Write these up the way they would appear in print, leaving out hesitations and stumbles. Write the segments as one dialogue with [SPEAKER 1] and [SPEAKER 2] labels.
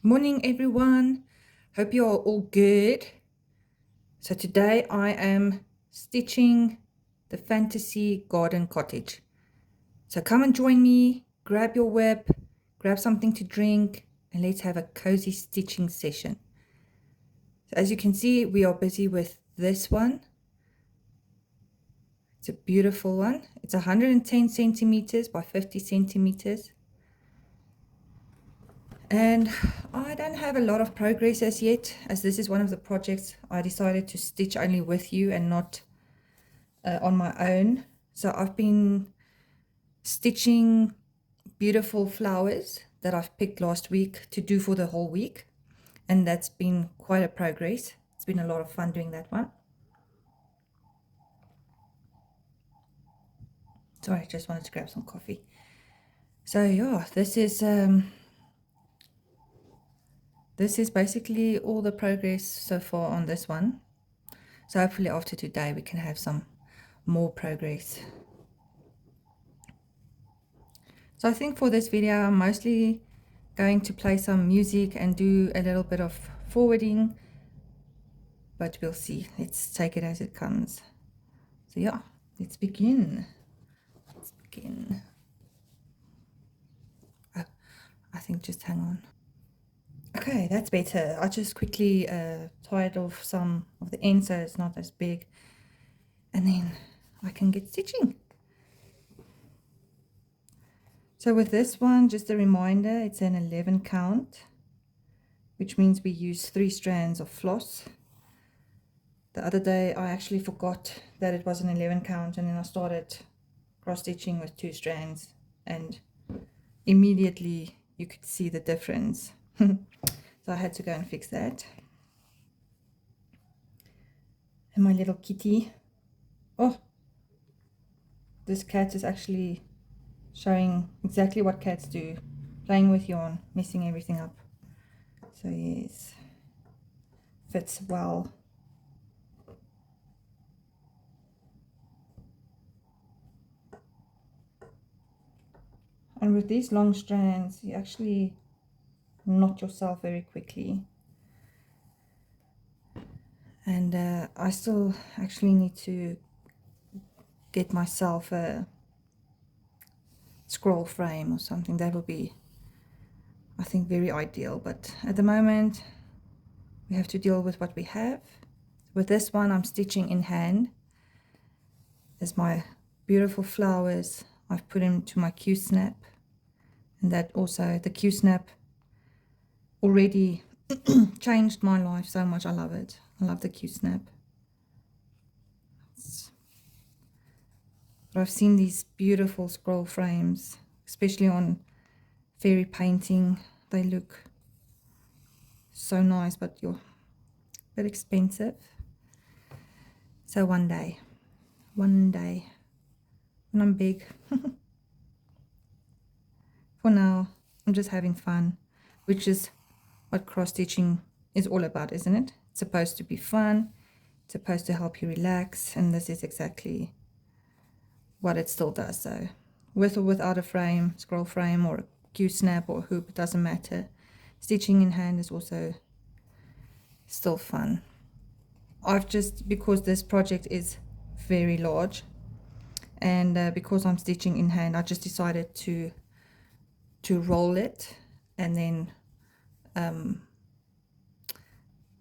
[SPEAKER 1] Morning, everyone. Hope you are all good. So today I am stitching the Fantasy Garden Cottage. So come and join me, grab your whip, grab something to drink, and let's have a cozy stitching session. So as you can see, we are busy with this one. It's a beautiful one. It's 110 centimeters by 50 centimeters. And I don't have a lot of progress as yet, as this is one of the projects I decided to stitch only with you and not on my own. So I've been stitching beautiful flowers that I've picked last week to do for the whole week. And that's been quite a progress. It's been a lot of fun doing that one. Sorry, I just wanted to grab some coffee. So yeah, this is basically all the progress so far on this one. So hopefully after today we can have some more progress. So I think for this video I'm mostly going to play some music and do a little bit of forwarding, but we'll see. Let's take it as it comes. So yeah, let's begin. Oh, I think just hang on. Okay, that's better. I just quickly tied off some of the ends so it's not as big, and then I can get stitching. So with this one, just a reminder, it's an 11 count, which means we use 3 strands of floss. The other day I actually forgot that it was an 11 count, and then I started cross stitching with 2 strands, and immediately you could see the difference. So I had to go and fix that. And my little kitty, oh, this cat is actually showing exactly what cats do, playing with yarn, messing everything up. So yes, fits well. And with these long strands, you actually knot yourself very quickly. And I still actually need to get myself a scroll frame or something. That would be, I think, very ideal. But at the moment, we have to deal with what we have. With this one, I'm stitching in hand. There's my beautiful flowers. I've put into my Q-snap. And that also, the Q-snap already changed my life so much. I love it. I love the Q-snap. But I've seen these beautiful scroll frames, especially on fairy painting. They look so nice, but you're a bit expensive. So one day, when I'm big. For now, I'm just having fun, which is what cross stitching is all about, isn't it? It's supposed to be fun. It's supposed to help you relax, and this is exactly what it still does. So with or without a frame, scroll frame or a Q-snap or hoop, it doesn't matter. Stitching in hand is also still fun. I've just, because this project is very large, and because I'm stitching in hand, I just decided to roll it and then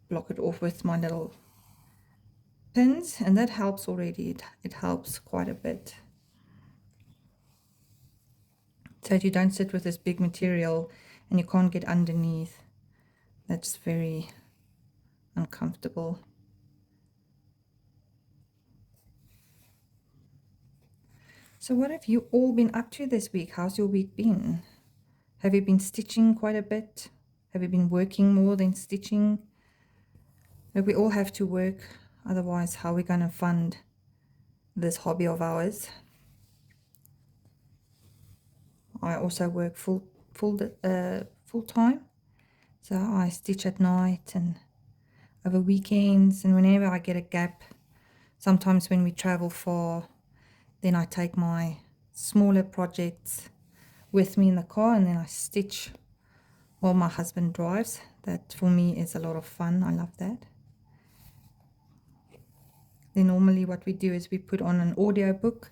[SPEAKER 1] block it off with my little pins, and that helps already. It helps quite a bit. So you don't sit with this big material and you can't get underneath. That's very uncomfortable. So what have you all been up to this week? How's your week been? Have you been stitching quite a bit? Have you been working more than stitching? Look, we all have to work, otherwise how are we going to fund this hobby of ours? I also work full time, so I stitch at night and over weekends, and whenever I get a gap. Sometimes when we travel far, then I take my smaller projects with me in the car, and then I stitch while my husband drives. That for me is a lot of fun. I love that. Then normally what we do is we put on an audio book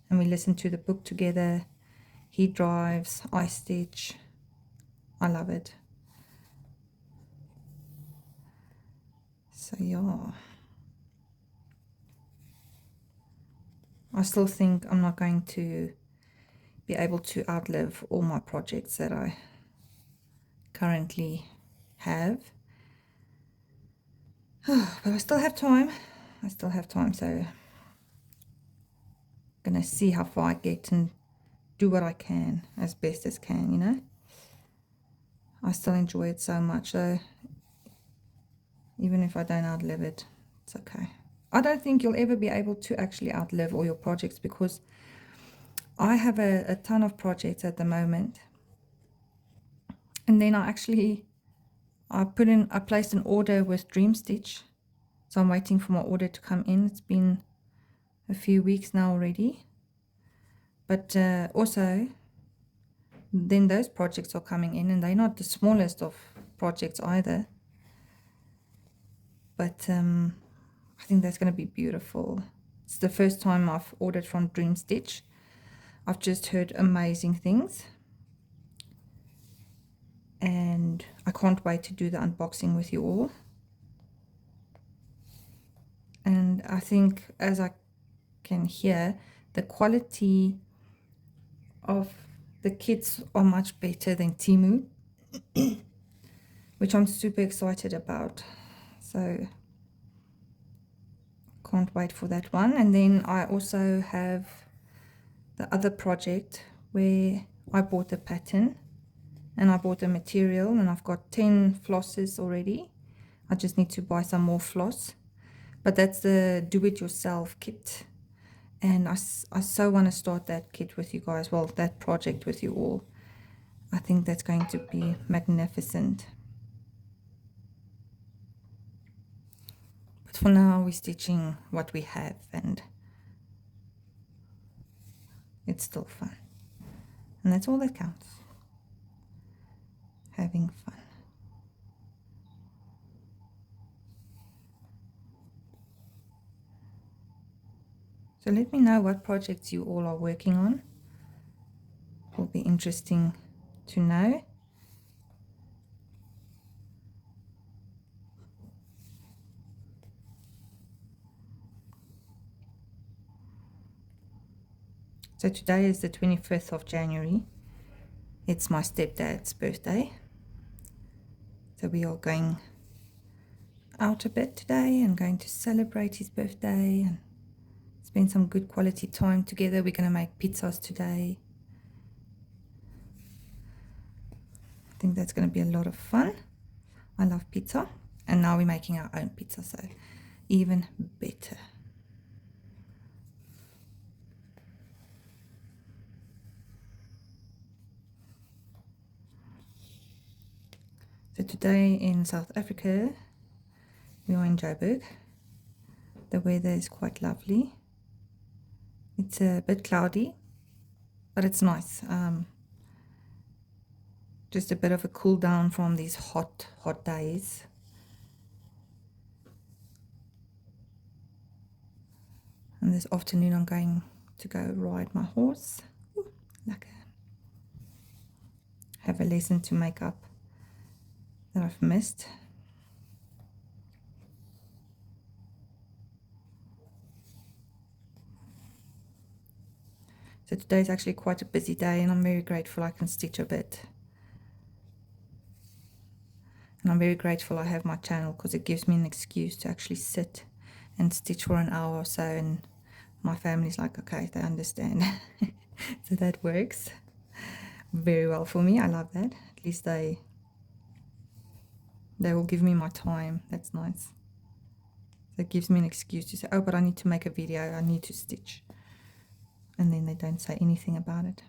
[SPEAKER 1] and we listen to the book together. He drives, I stitch. I love it. So yeah, I still think I'm not going to be able to outlive all my projects that I currently have. But I still have time. So I'm gonna see how far I get and do what I can as best as can, you know. I still enjoy it so much, so even if I don't outlive it, it's okay. I don't think you'll ever be able to actually outlive all your projects, because I have a ton of projects at the moment. And then I placed an order with Dream Stitch. So I'm waiting for my order to come in. It's been a few weeks now already. But also, then those projects are coming in, and they're not the smallest of projects either. But I think that's going to be beautiful. It's the first time I've ordered from Dream Stitch. I've just heard amazing things. And I can't wait to do the unboxing with you all. And I think, as I can hear, the quality of the kits are much better than Temu, which I'm super excited about. So can't wait for that one. And then I also have the other project where I bought the pattern and I bought the material, and I've got 10 flosses already. I just need to buy some more floss. But that's the do-it-yourself kit. And I so want to start that kit with you guys. Well, that project with you all. I think that's going to be magnificent. But for now, we're stitching what we have, and it's still fun. And that's all that counts. Having fun. So let me know what projects you all are working on. It will be interesting to know. So today is the 25th of January. It's my stepdad's birthday. So we are going out a bit today and going to celebrate his birthday and spend some good quality time together. We're going to make pizzas today. I think that's going to be a lot of fun. I love pizza. And now we're making our own pizza, so even better. So today in South Africa, we are in Joburg. The weather is quite lovely. It's a bit cloudy, but it's nice. Just a bit of a cool down from these hot days. And this afternoon I'm going to go ride my horse. Ooh, have a lesson to make up that I've missed. So today is actually quite a busy day, and I'm very grateful I can stitch a bit. And I'm very grateful I have my channel, because it gives me an excuse to actually sit and stitch for an hour or so, and my family's like, okay, they understand. So that works very well for me. I love that. At least they will give me my time. That's nice. So it gives me an excuse to say, oh, but I need to make a video, I need to stitch. And then they don't say anything about it.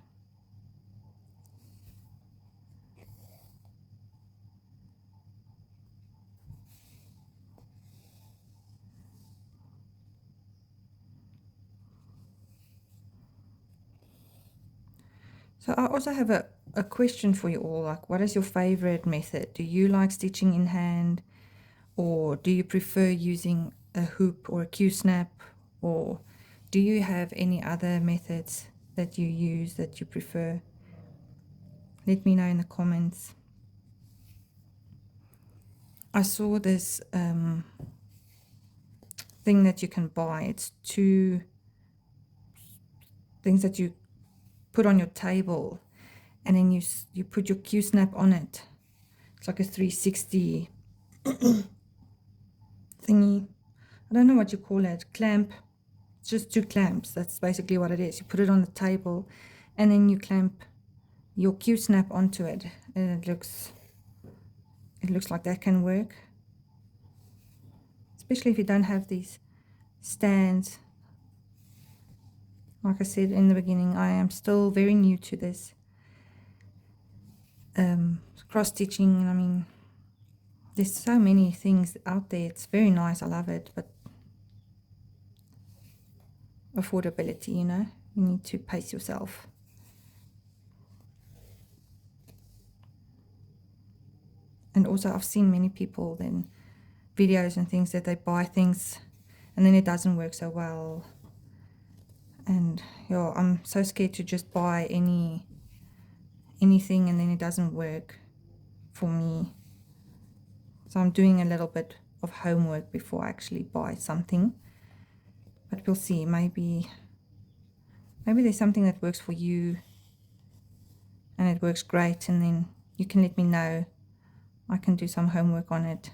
[SPEAKER 1] So I also have a question for you all, like what is your favorite method? Do you like stitching in hand, or do you prefer using a hoop or a Q-snap, or do you have any other methods that you use that you prefer? Let me know in the comments. I saw this thing that you can buy. It's two things that you put on your table, and then you put your Q-snap on it. It's like a 360 thingy. I don't know what you call it. Clamp. It's just two clamps. That's basically what it is. You put it on the table, and then you clamp your Q-snap onto it, and it looks like that can work. Especially if you don't have these stands. Like I said in the beginning, I am still very new to this cross stitching. I mean, there's so many things out there. It's very nice. I love it, but affordability, you know, you need to pace yourself. And also, I've seen many people then videos and things that they buy things and then it doesn't work so well. And yeah, I'm so scared to just buy anything and then it doesn't work for me. So I'm doing a little bit of homework before I actually buy something. But we'll see. Maybe there's something that works for you and it works great, and then you can let me know. I can do some homework on it.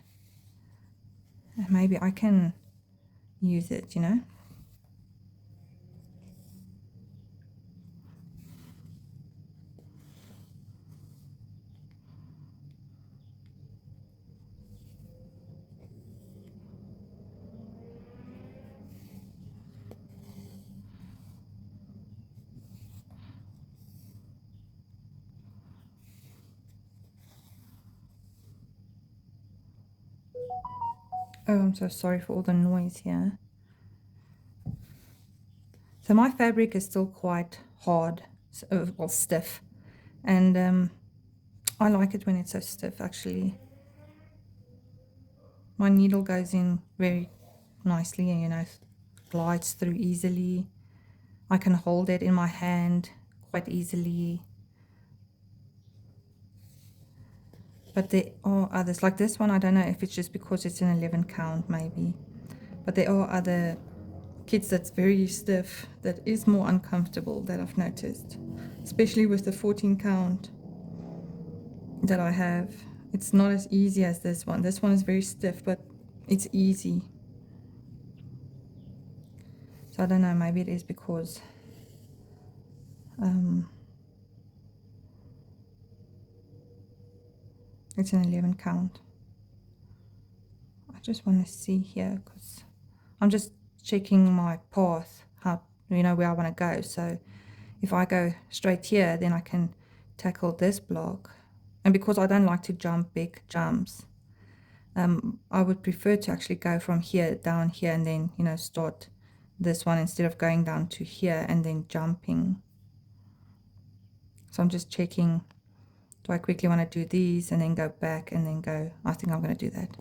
[SPEAKER 1] And maybe I can use it, you know. Oh, I'm so sorry for all the noise here. So my fabric is still quite hard, well, stiff. And I like it when it's so stiff, actually. My needle goes in very nicely and, you know, glides through easily. I can hold it in my hand quite easily. But there are others, like this one, I don't know if it's just because it's an 11 count maybe. But there are other kits that's very stiff, that is more uncomfortable, that I've noticed. Especially with the 14 count that I have. It's not as easy as this one. This one is very stiff, but it's easy. So I don't know, maybe it is because it's an 11 count. I just want to see here because I'm just checking my path, how, you know, where I want to go. So if I go straight here, then I can tackle this block. And because I don't like to jump big jumps, I would prefer to actually go from here down here and then, you know, start this one instead of going down to here and then jumping. So I'm just checking, do I quickly want to do these and then go back and then go? I think I'm going to do that.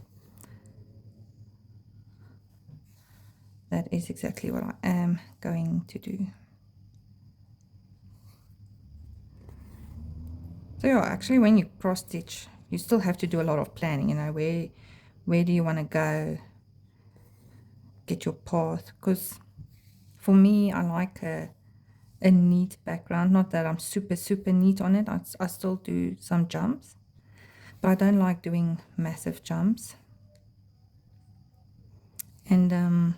[SPEAKER 1] That is exactly what I am going to do. So yeah, actually when you cross stitch, you still have to do a lot of planning, you know, where do you want to go, get your path, because for me, I like a neat background. Not that I'm super neat on it. I still do some jumps, but I don't like doing massive jumps. And I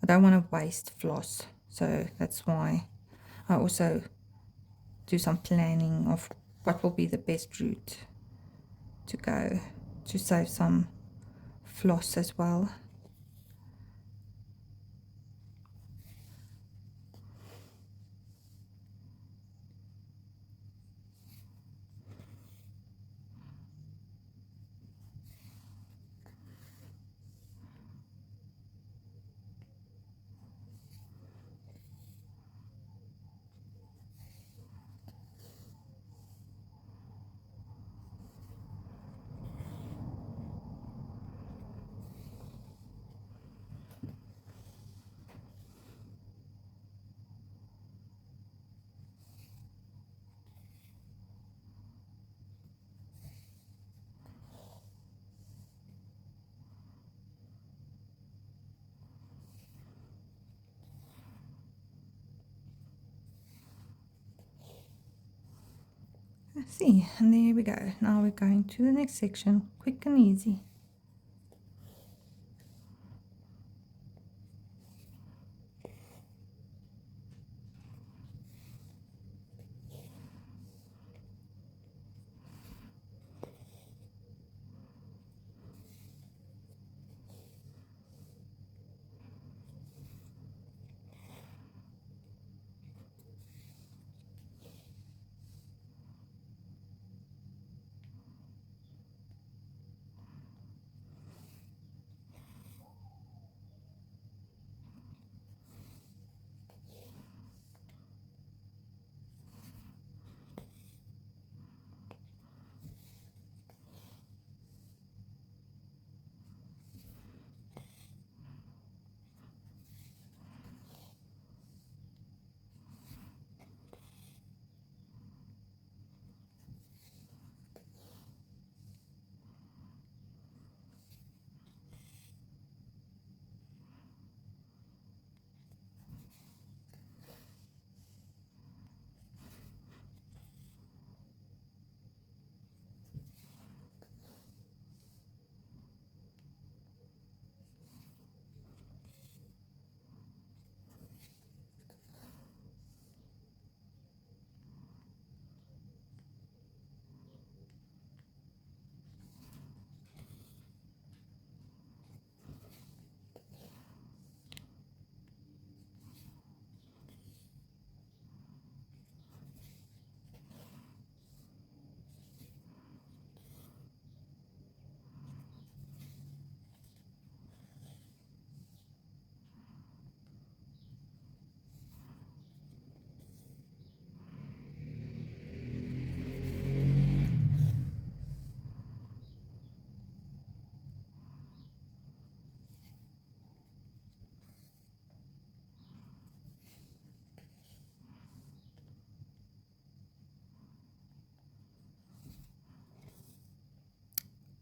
[SPEAKER 1] don't want to waste floss, so that's why I also do some planning of what will be the best route to go to save some floss as well. See, and there we go. Now we're going to the next section, quick and easy.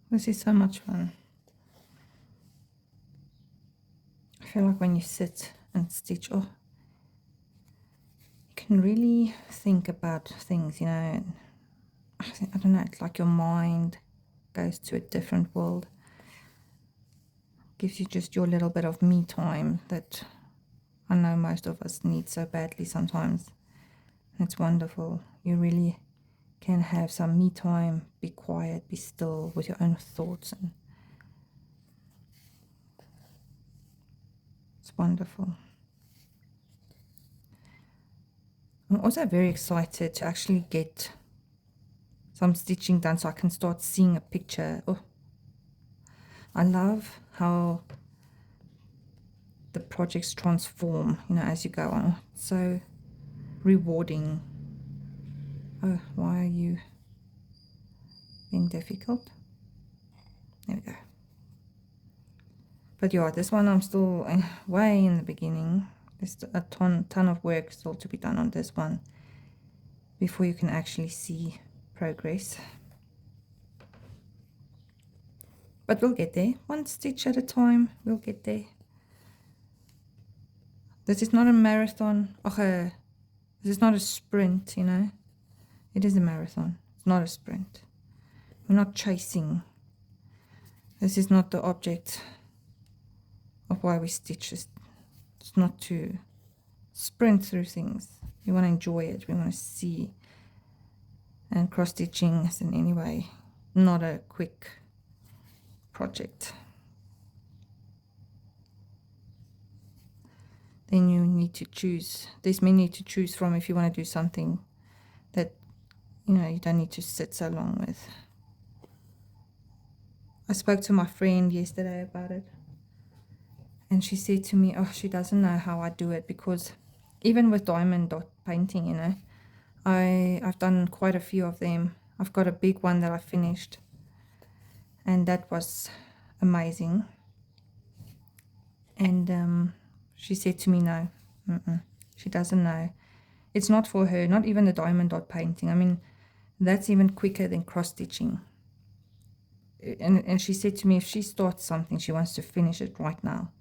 [SPEAKER 1] This is so much fun. I feel like when you sit and stitch, oh, you can really think about things, you know. I don't know, it's like your mind goes to a different world. Gives you just your little bit of me time that I know most of us need so badly sometimes. And it's wonderful. You really can have some me time, be quiet, be still with your own thoughts, and it's wonderful. I'm also very excited to actually get some stitching done so I can start seeing a picture. Oh, I love how the projects transform, you know, as you go on. It's so rewarding. Oh, why are you being difficult? There we go. But yeah, this one I'm still way in the beginning. There's a ton of work still to be done on this one before you can actually see progress. But we'll get there. One stitch at a time, we'll get there. This is not a marathon. This is not a sprint, you know. It is a marathon. It's not a sprint. We're not chasing. This is not the object of why we stitch. It's not to sprint through things. We want to enjoy it. We want to see. And cross stitching is in any way not a quick project. Then you need to choose. There's many to choose from if you want to do something that, you know, you don't need to sit so long with. I spoke to my friend yesterday about it, and she said to me, oh, she doesn't know how I do it, because even with diamond dot painting, you know, I've done quite a few of them. I've got a big one that I finished, and that was amazing. And she said to me, no, she doesn't know. It's not for her, not even the diamond dot painting. I mean, that's even quicker than cross stitching. And she said to me, if she starts something, she wants to finish it right now.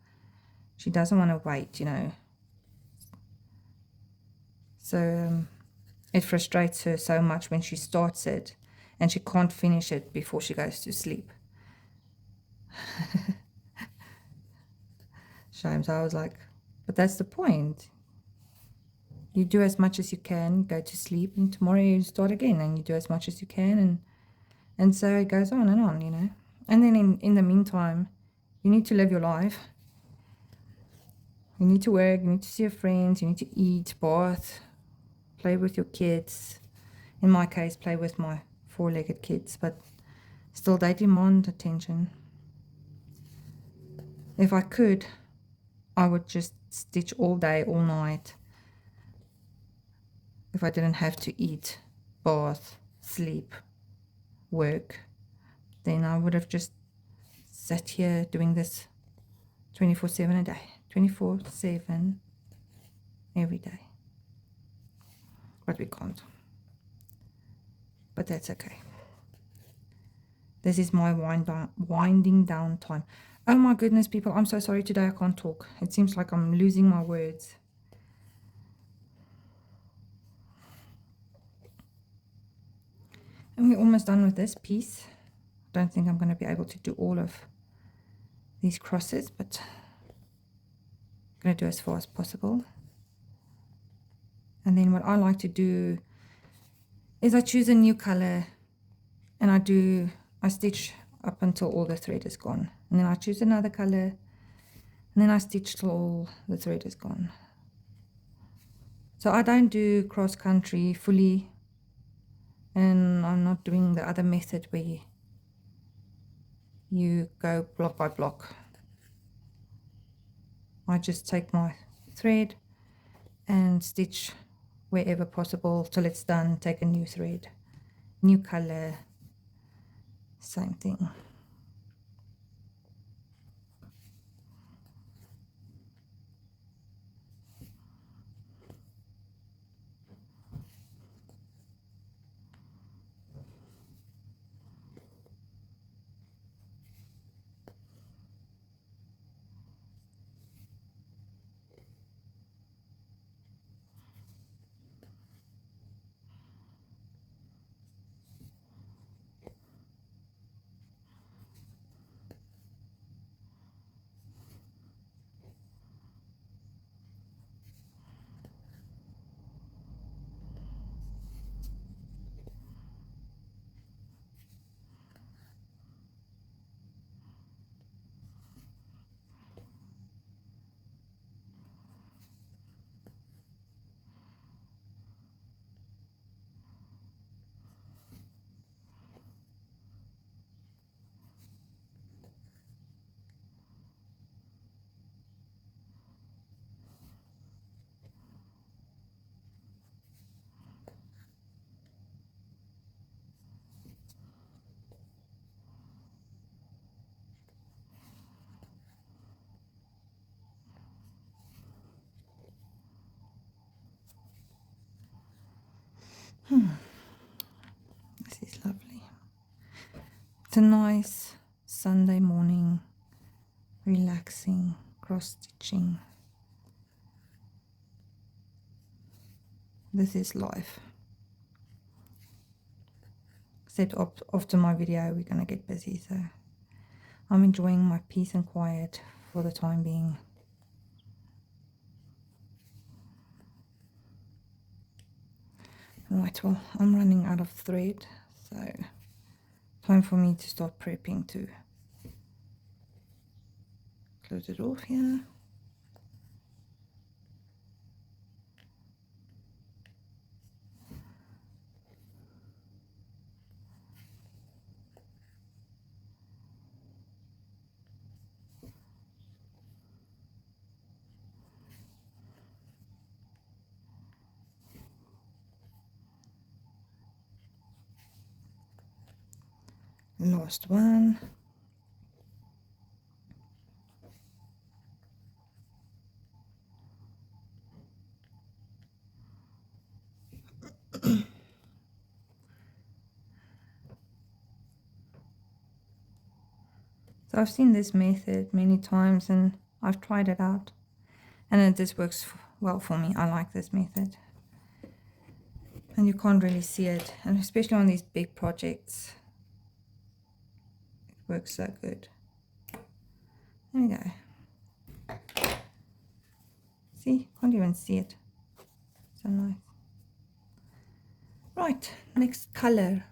[SPEAKER 1] She doesn't want to wait, you know. So It frustrates her so much when she starts it and she can't finish it before she goes to sleep. Shame. So I was like, but that's the point. You do as much as you can, go to sleep, and tomorrow you start again, and you do as much as you can, and so it goes on, you know. And then in the meantime, you need to live your life. You need to work, you need to see your friends, you need to eat, bath, play with your kids. In my case, play with my 4-legged kids, but still they demand attention. If I could, I would just stitch all day, all night. If I didn't have to eat, bath, sleep, work, then I would have just sat here doing this 24/7 a day, 24/7 every day. But we can't. But that's okay. This is my winding down time. Oh my goodness, people, I'm so sorry today I can't talk. It seems like I'm losing my words. And we're almost done with this piece. Don't think I'm going to be able to do all of these crosses, but I'm going to do as far as possible. And then what I like to do is I choose a new color and I stitch up until all the thread is gone. And then I choose another color and then I stitch till all the thread is gone. So I don't do cross country fully, and I'm not doing the other method where you go block by block. I just take my thread and stitch wherever possible till it's done, take a new thread, new color, same thing. This is lovely. It's a nice Sunday morning, relaxing, cross stitching. This is life. Except after my video we're gonna get busy, so I'm enjoying my peace and quiet for the time being. Right, well, I'm running out of thread, so time for me to start prepping to close it off here. Last one. So I've seen this method many times and I've tried it out and it just works well for me. I like this method. and you can't really see it, and especially on these big projects it works so good. There we go. See, can't even see it. So nice. Right, next color.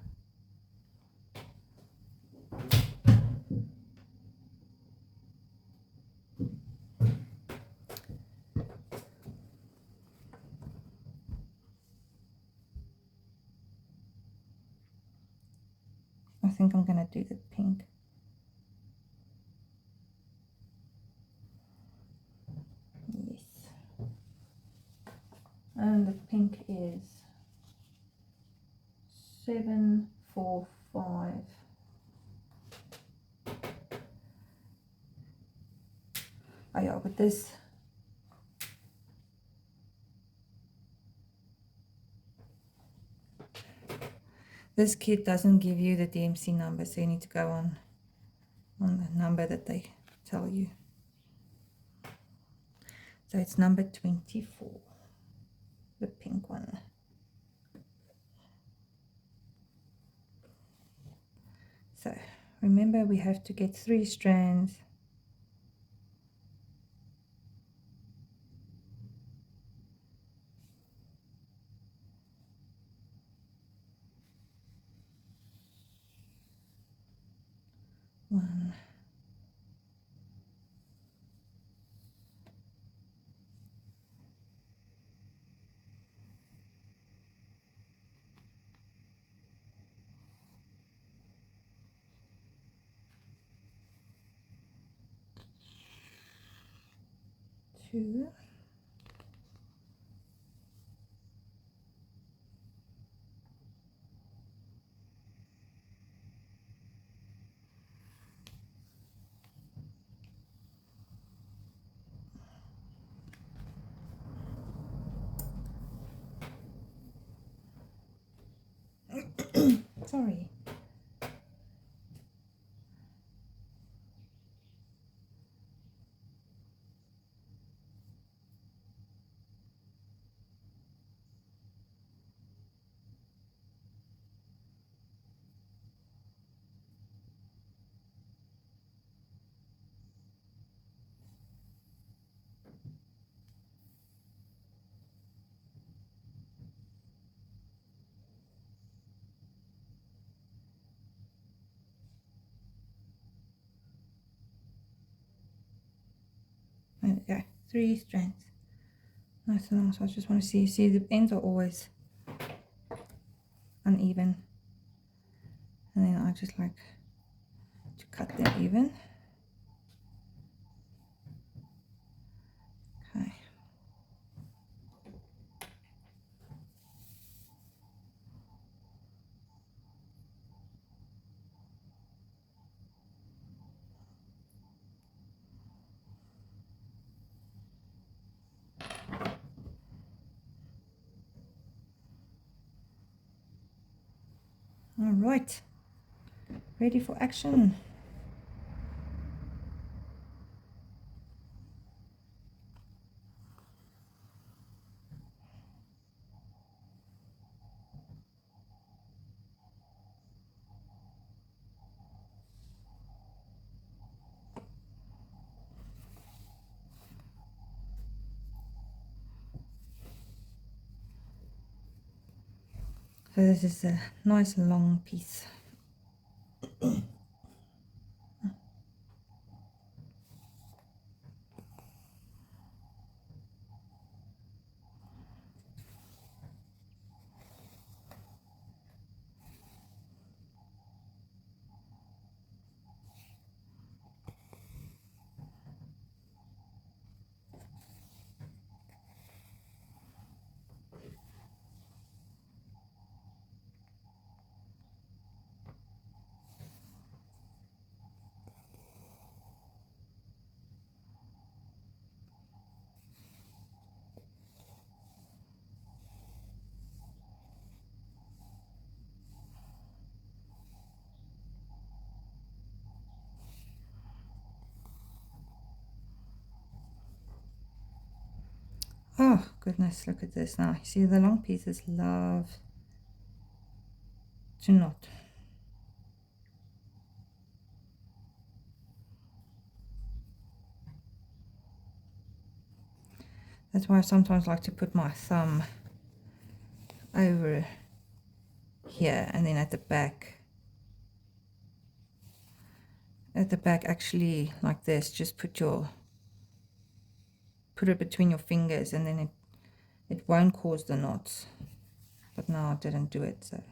[SPEAKER 1] I think I'm gonna do the pink. Yes. And the pink is 745. Oh yeah, but this kit doesn't give you the DMC number, so you need to go on the number that they tell you. So it's number 24, the pink one. So remember, we have to get 3 strands. One, 2, sorry. There we go, 3 strands. Nice and long. So I just want to see the ends are always uneven, and then I just like to cut them even. Okay. All right, ready for action. So this is a nice long piece. Oh goodness, look at this now. You see the long pieces love to knot. That's why I sometimes like to put my thumb over here, and then at the back actually like this, just put it between your fingers, and then it won't cause the knots. But now I didn't do it, so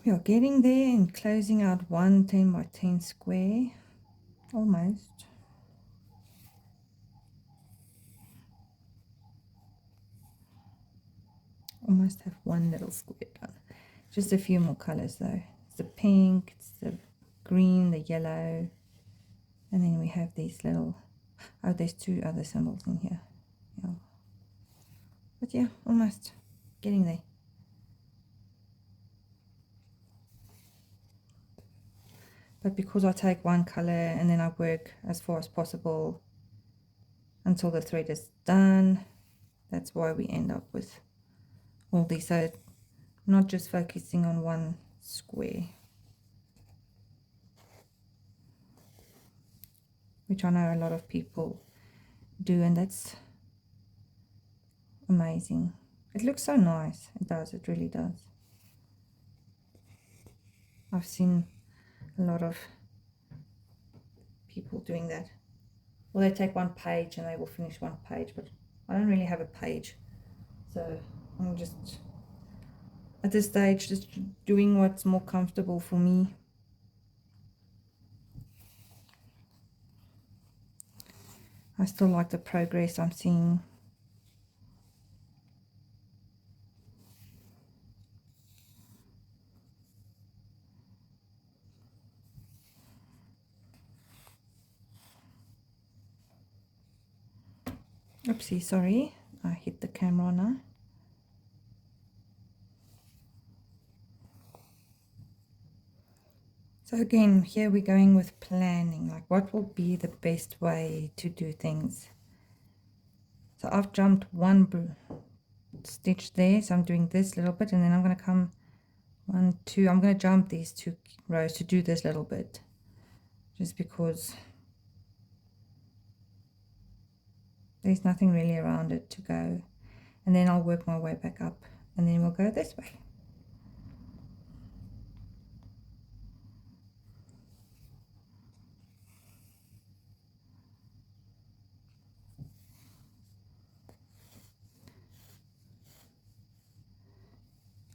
[SPEAKER 1] we are getting there and closing out one 10 by 10 square, almost. Almost have one little square done. Just a few more colors though. It's the pink, it's the green, the yellow, and then we have these little, oh, there's two other symbols in here. Yeah. But yeah, almost getting there. But because I take one color and then I work as far as possible until the thread is done, that's why we end up with all these. So not just focusing on one square, which I know a lot of people do, and that's amazing. It looks so nice. It does, it really does. I've seen a lot of people doing that. Well, they take one page and they will finish one page, but I don't really have a page, so I'm just at this stage just doing what's more comfortable for me. I still like the progress I'm seeing. Oopsie, sorry, I hit the camera now. So again, here we're going with planning, like what will be the best way to do things. So I've jumped one stitch there, so I'm doing this little bit, and then I'm going to come 1, 2, I'm going to jump these 2 rows to do this little bit, just because there's nothing really around it to go, and then I'll work my way back up, and then we'll go this way.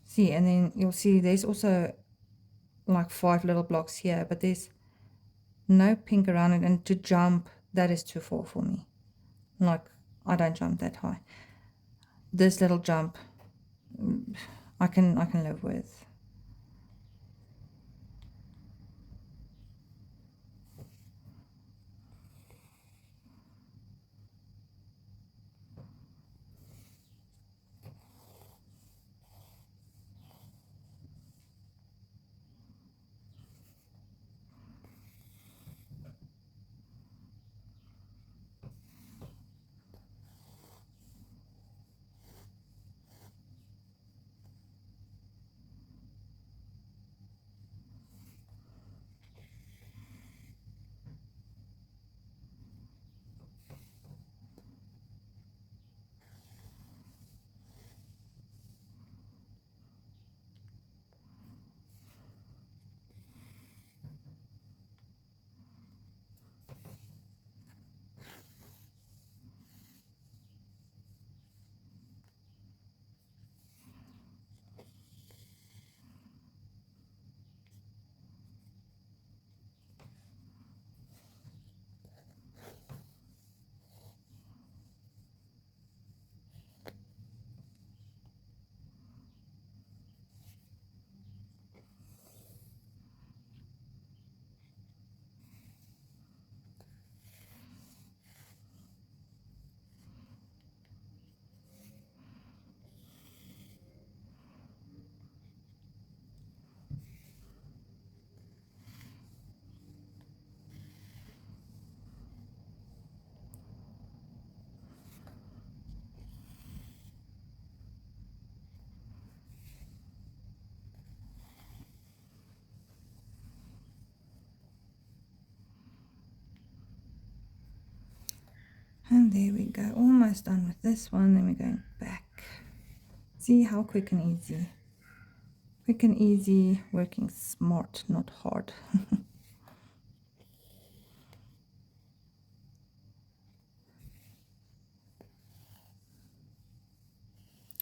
[SPEAKER 1] See, and then you'll see there's also like 5 little blocks here, but there's no pink around it, and to jump, that is too far for me. Like, I don't jump that high. This little jump, I can live with. And there we go, almost done with this one. Then we're going back. See how quick and easy. Quick and easy, working smart, not hard.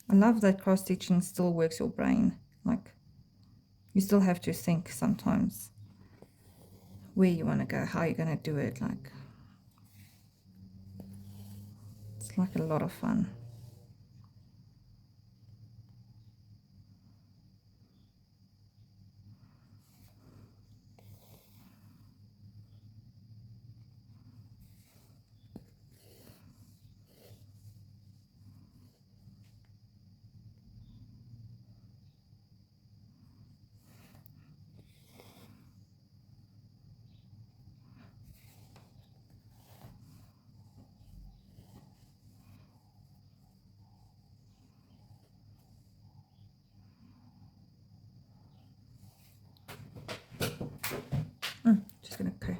[SPEAKER 1] I love that cross stitching still works your brain. Like, you still have to think sometimes where you want to go, how you're going to do it. Like, it's like a lot of fun. Just going to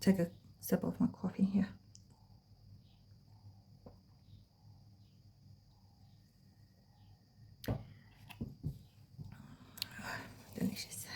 [SPEAKER 1] take a sip of my coffee here. Delicious.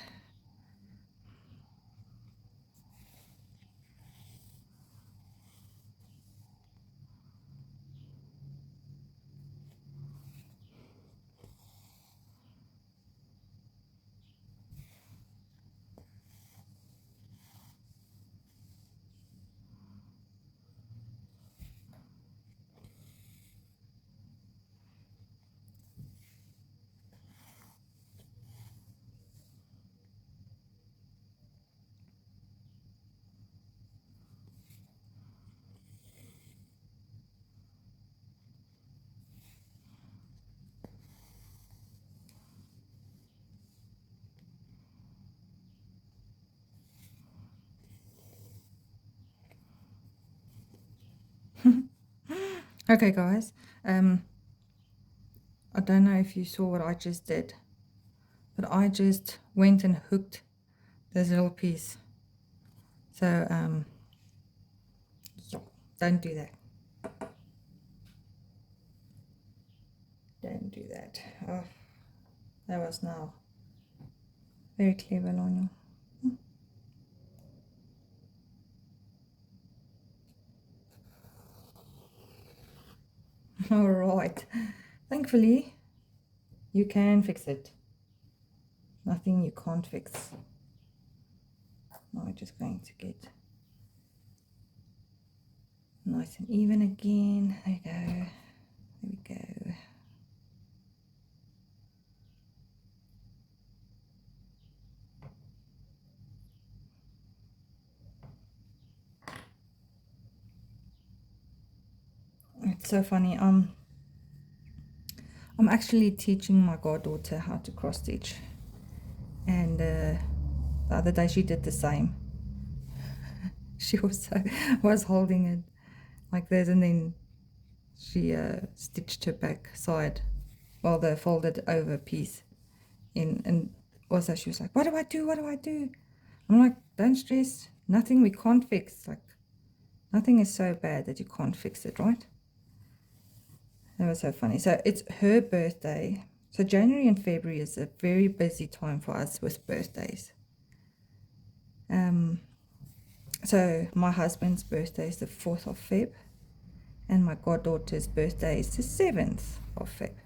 [SPEAKER 1] Okay, guys. I don't know if you saw what I just did, but I just went and hooked this little piece. So, yeah, don't do that. Don't do that. Oh, that was now very clever, Lanie. All right. Thankfully, you can fix it. Nothing you can't fix. Now we're just going to get nice and even again. There we go. There we go. It's so funny. I'm actually teaching my goddaughter how to cross stitch, and the other day she did the same. She also was holding it like this, and then she stitched her back side, well, the folded over piece in, and also she was like, what do I do, what do I do? I'm like, don't stress, nothing we can't fix. Like, nothing is so bad that you can't fix it, right? That was so funny. So it's her birthday. So January and February is a very busy time for us with birthdays. So my husband's birthday is the 4th of Feb, and my goddaughter's birthday is the 7th of Feb.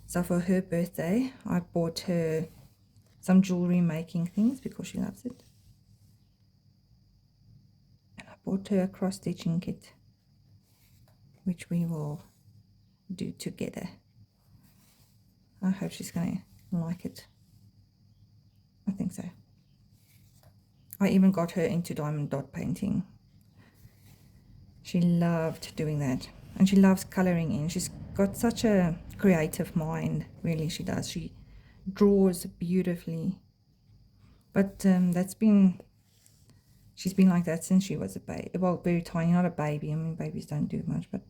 [SPEAKER 1] So for her birthday, I bought her some jewelry making things because she loves it. And I bought her a cross stitching kit, which we will do together. I hope she's going to like it. I think so. I even got her into diamond dot painting. She loved doing that, and she loves coloring in. She's got such a creative mind, really, she does. She draws beautifully, but she's been like that since she was a baby. Well, very tiny, not a baby. I mean, babies don't do much, but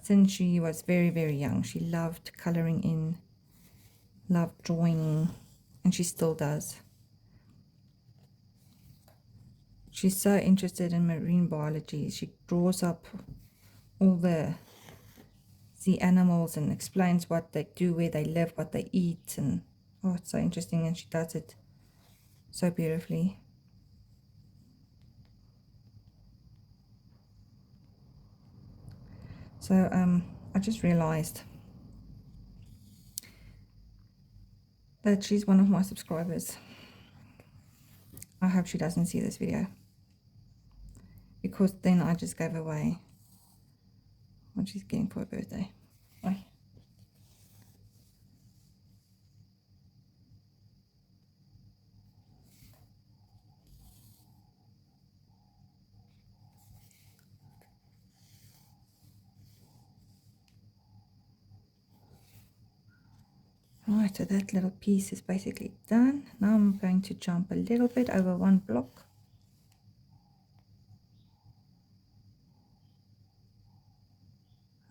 [SPEAKER 1] since she was very, very young, she loved coloring in, loved drawing, and she still does. She's so interested in marine biology. She draws up all the animals and explains what they do, where they live, what they eat, and oh, it's so interesting, and she does it so beautifully. So I just realized that she's one of my subscribers. I hope she doesn't see this video, because then I just gave away what she's getting for her birthday. Bye. Right, so that little piece is basically done. Now I'm going to jump a little bit over one block.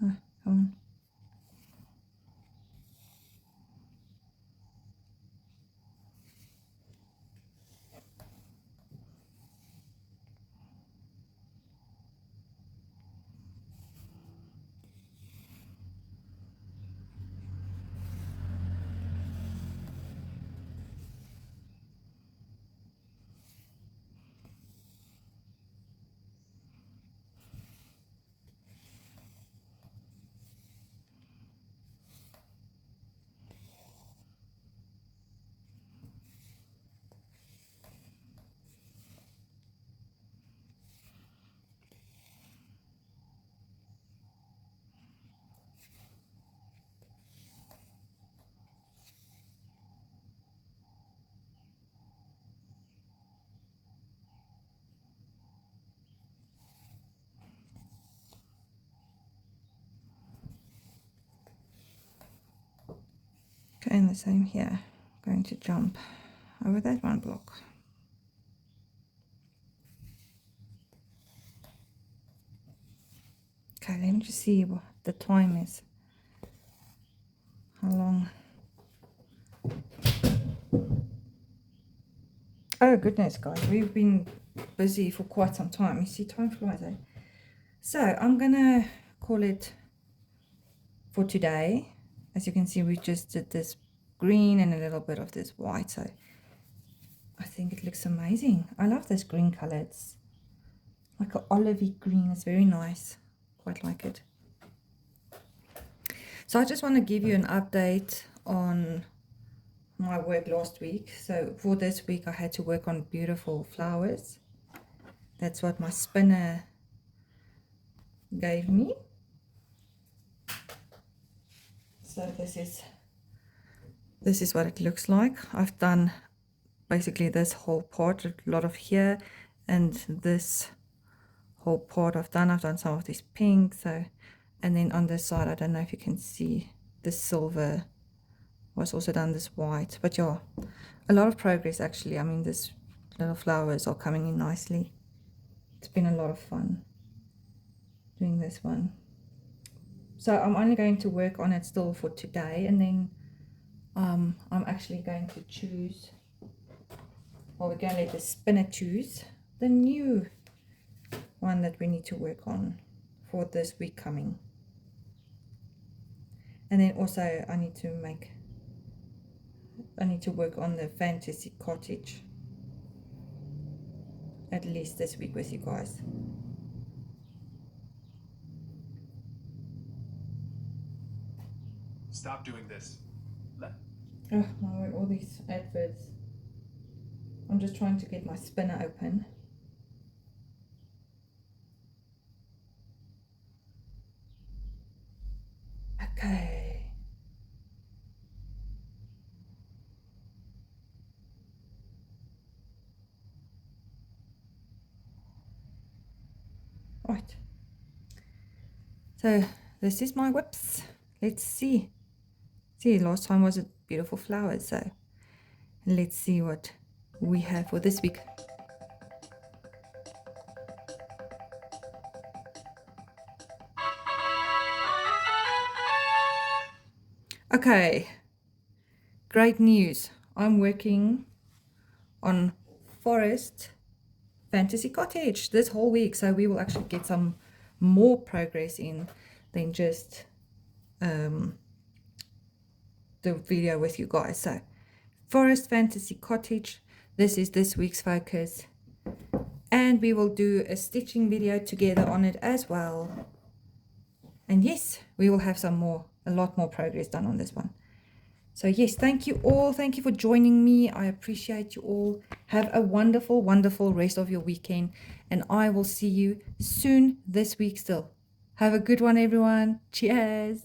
[SPEAKER 1] Come on. Okay, and the same here. I'm going to jump over that one block. Okay, let me just see what the time is. How long? Oh goodness, guys, we've been busy for quite some time. You see, time flies, eh? So I'm gonna call it for today. As you can see, we just did this green and a little bit of this white, so I think it looks amazing. I love this green color. It's like an olivey green. It's very nice. Quite like it. So I just want to give you an update on my work last week. So for this week I had to work on beautiful flowers. That's what my spinner gave me. So this is what it looks like. I've done basically this whole part, a lot of here, and this whole part I've done some of this pink. So, and then on this side, I don't know if you can see, this silver was also done, this white. But yeah, a lot of progress actually. I mean, this little flowers are coming in nicely. It's been a lot of fun doing this one. So I'm only going to work on it still for today, and then I'm actually going to choose, well, we're going to let the spinner choose the new one that we need to work on for this week coming. And then also I need to work on the Fantasy Cottage at least this week with you guys.
[SPEAKER 2] Stop doing this.
[SPEAKER 1] Oh no, all these adverts. I'm just trying to get my spinner open. Okay. Right. So this is my whips. Let's see. See, last time was a beautiful flowers, so let's see what we have for this week. Okay, great news. I'm working on Forest Fantasy Cottage this whole week, so we will actually get some more progress in than just the video with you guys. So Forest Fantasy Cottage, this is this week's focus, and we will do a stitching video together on it as well. And yes, we will have a lot more progress done on this one. So yes, thank you all. Thank you for joining me. I appreciate you all. Have a wonderful, wonderful rest of your weekend. And I will see you soon this week still. Have a good one, everyone. Cheers.